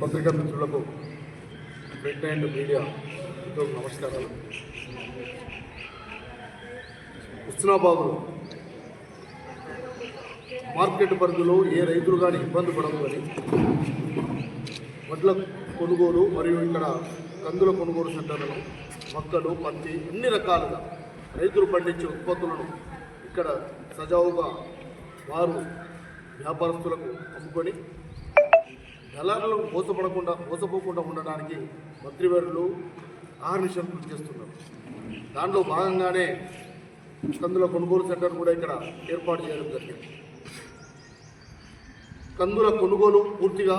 పత్రికా మిత్రులకు print and media నమస్కారాలు. హుస్నాబాద్లో మార్కెట్ పరిధిలో ఏ రైతులు కానీ ఇబ్బంది పడదు అని వడ్ల కొనుగోలు మరియు ఇక్కడ కందుల కొనుగోలు సెంటర్లను మొక్కలు పత్తి అన్ని రకాలుగా రైతులు పండించే ఉత్పత్తులను ఇక్కడ సజావుగా వారు వ్యాపారస్తులకు అమ్ముకొని దళారులు మోసపోకుండా ఉండడానికి మంత్రివర్యులు ఆహర్నిశలు కృషి చేస్తున్నారు. దాంట్లో భాగంగానే కందుల కొనుగోలు సెంటర్ కూడా ఇక్కడ ఏర్పాటు చేయడం జరిగింది. కందుల కొనుగోలు పూర్తిగా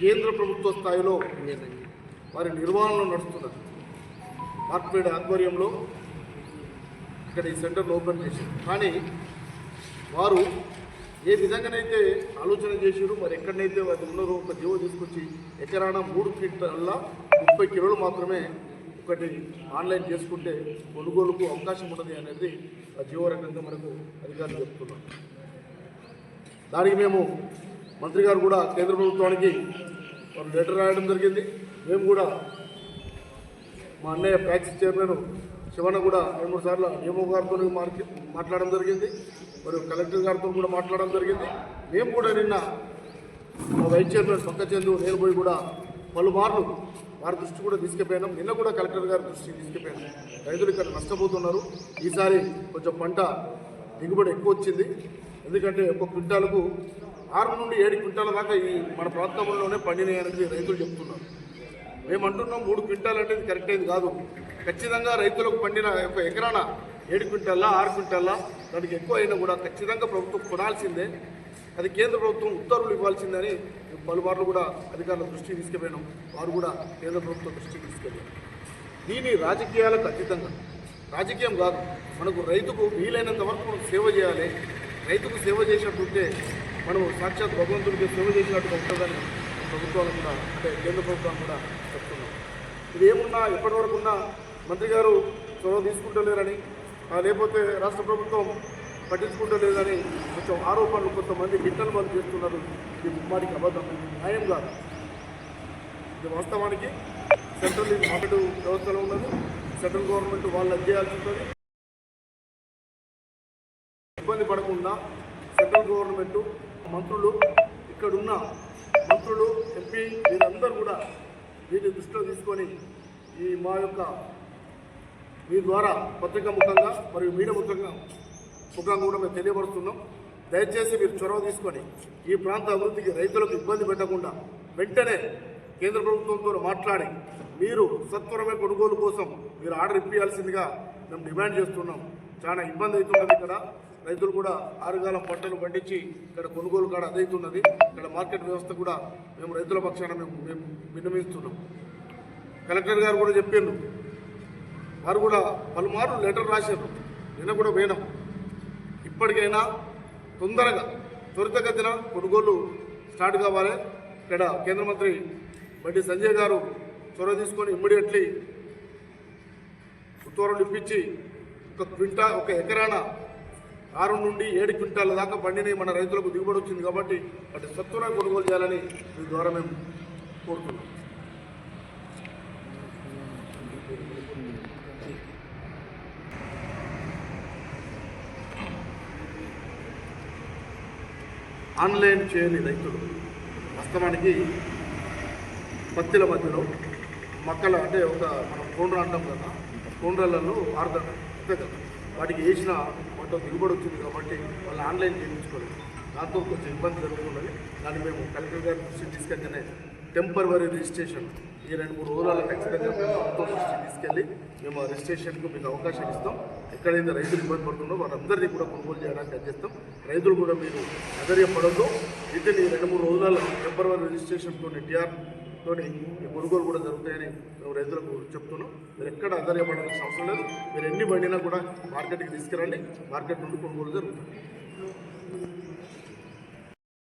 కేంద్ర ప్రభుత్వ స్థాయిలో వారి నిర్వహణలో నడుస్తున్నది. మార్క్ఫెడ్ ఆధ్వర్యంలో ఇక్కడ ఈ సెంటర్ను ఓపెన్ చేశారు. కానీ వారు ఏ విధంగానైతే ఆలోచన చేశారు, మరి ఎక్కడనైతే వారు ఉన్నారో ఒక జీవో తీసుకొచ్చి ఎకరాన 3 క్వింటాల 30 కిలోలు మాత్రమే ఒకటి ఆన్లైన్ చేసుకుంటే కొనుగోలుకు అవకాశం ఉన్నది అనేది ఆ జీవో రకంగా మనకు అధికారులు చెప్తున్నారు. దానికి మేము మంత్రి గారు కూడా కేంద్ర ప్రభుత్వానికి ఒక లెటర్ రాయడం జరిగింది. మేము కూడా మా అన్నయ్య ప్యాక్స్ చైర్మన్ శివన్న కూడా 2-3 సార్లు నియమో గారితో మాట్లాడడం జరిగింది, మరియు కలెక్టర్ గారితో కూడా మాట్లాడడం జరిగింది. మేము కూడా నిన్న వైస్ చైర్మన్ పక్కచందు నేను పోయి కూడా పలుమార్లు వారి దృష్టి కూడా తీసుకుపోయినాం. నిన్న కూడా కలెక్టర్ గారి దృష్టికి తీసుకుపోయినాం. రైతులు ఇక్కడ నష్టపోతున్నారు. ఈసారి కొంచెం పంట దిగుబడి ఎక్కువ వచ్చింది. ఎందుకంటే ఒక క్వింటాలకు 6 నుండి 7 క్వింటాల దాకా ఈ మన ప్రాంతంలోనే పండినాయి అనేది రైతులు చెప్తున్నారు. మేము అంటున్నాం 3 క్వింటాలు అనేది కరెక్ట్ అయింది కాదు. ఖచ్చితంగా రైతులకు పండిన ఒక ఎకరాన 7 క్వింటాల 6 క్వింటాల దానికి ఎక్కువ అయినా కూడా ఖచ్చితంగా ప్రభుత్వం కొనాల్సిందే. అది కేంద్ర ప్రభుత్వం ఉత్తర్వులు ఇవ్వాల్సిందని పలుమార్లు కూడా అధికారుల దృష్టికి తీసుకుపోయినాం. వారు కూడా కేంద్ర ప్రభుత్వం దృష్టికి తీసుకెళ్ళారు. దీని రాజకీయాలకు అతీతంగా, రాజకీయం కాదు, మనకు రైతుకు వీలైనంత వరకు మనం సేవ చేయాలి. రైతుకు సేవ చేసినట్టుంటే మనం సాక్షాత్ భగవంతుడికి సేవ చేసినట్టుగా ఉంటుందని ప్రభుత్వాలు కూడా, అంటే కేంద్ర ప్రభుత్వాన్ని కూడా చెప్తున్నాం. ఇది ఏమున్నా ఎప్పటివరకు ఉన్నా మంత్రి గారు చొరవ తీసుకుంటలేరని, లేకపోతే రాష్ట్ర ప్రభుత్వం పట్టించుకుంటలేదని కొంచెం ఆరోపణలు కొంతమంది గిట్టలు వాళ్ళు చేస్తున్నారు. ఇది ముమ్మాటికి అబద్ధం, న్యాయం కాదు. ఇది వాస్తవానికి సెంట్రల్ మార్కెట్ వ్యవస్థలో ఉన్నది. సెంట్రల్ గవర్నమెంట్ వాళ్ళు చేయాల్సి ఉంటుంది. ఇబ్బంది పడకుండా సెంట్రల్ గవర్నమెంట్ మంత్రులు, ఇక్కడున్న మంత్రులు, ఎంపీ వీరందరూ కూడా వీటిని దృష్టిలో తీసుకొని మీ ద్వారా పత్రికా ముఖంగా మరియు మీడియా ముఖంగా కూడా మేము తెలియపరుస్తున్నాం. దయచేసి మీరు చొరవ తీసుకొని ఈ ప్రాంత అభివృద్ధికి రైతులకు ఇబ్బంది పెట్టకుండా వెంటనే కేంద్ర ప్రభుత్వంతో మాట్లాడి మీరు సత్వరమే కొనుగోలు కోసం మీరు ఆర్డర్ ఇప్పించాల్సిందిగా మేము డిమాండ్ చేస్తున్నాం. చాలా ఇబ్బంది అవుతున్నది. ఇక్కడ రైతులు కూడా ఆరుగాలం పంటలు పండించి ఇక్కడ కొనుగోలు కాడ అదవుతున్నది. ఇక్కడ మార్కెట్ వ్యవస్థ కూడా మేము రైతుల పక్షాన మేము విన్నవిస్తున్నాం. కలెక్టర్ గారు కూడా చెప్పారు, వారు కూడా పలుమార్లు లెటర్ రాశారు. నిన్న కూడా పోయినాం. ఇప్పటికైనా తొందరగా త్వరితగతిన కొనుగోలు స్టార్ట్ కావాలి. ఇక్కడ కేంద్ర మంత్రి బండి సంజయ్ గారు చొరవ తీసుకొని ఇమ్మీడియట్లీ ఉత్తర్వులు ఇప్పించి ఒక ఎకరాన 6 నుండి 7 క్వింటాల దాకా పండినవి మన రైతులకు దిగుబడి వచ్చింది. కాబట్టి వాటి సత్వరంగా కొనుగోలు చేయాలని మీ ద్వారా మేము కోరుతున్నాం. ఆన్లైన్ చేయని రైతులు వాస్తవానికి పత్తిల మధ్యలో మొక్కలు, అంటే ఒక మనం కోండ్ర అంటాం కదా, కోండ్రలలో ఆరుతారు అంతే కదా, వాటికి వేసిన పంట దిగుబడి వచ్చింది. కాబట్టి వాళ్ళు ఆన్లైన్ చేయించుకోలేదు. దాంతో కొంచెం ఇబ్బంది జరుగుతున్నది. దాన్ని మేము కలెక్టర్ గారి దృష్టికి తీసుకెళ్తేనే టెంపరవరీ రిజిస్ట్రేషన్ ఈ 2-3 రోజులలో ఖచ్చితంగా ప్రభుత్వం దృష్టికి తీసుకెళ్ళి మేము ఆ రిజిస్ట్రేషన్కు మీకు అవకాశం ఇస్తాం. ఎక్కడైతే రైతులు ఇబ్బంది పడుతుందో వారందరినీ కూడా కొనుగోలు చేయడానికి అందిస్తాం. రైతులు కూడా మీరు అధైర్యపడద్దు. అయితే ఈ 2-3 రోజులలో టెంపరవరీ రిజిస్ట్రేషన్తో టీఆర్తో ఈ కొనుగోలు కూడా జరుగుతాయని మేము రైతులకు చెప్తున్నాం. మీరు ఎక్కడ అధైర్యపడాల్సిన అవసరం లేదు. మీరు ఎన్ని బండినా కూడా మార్కెట్కి తీసుకురండి. మార్కెట్ నుండి కొనుగోలు జరుగుతుంది.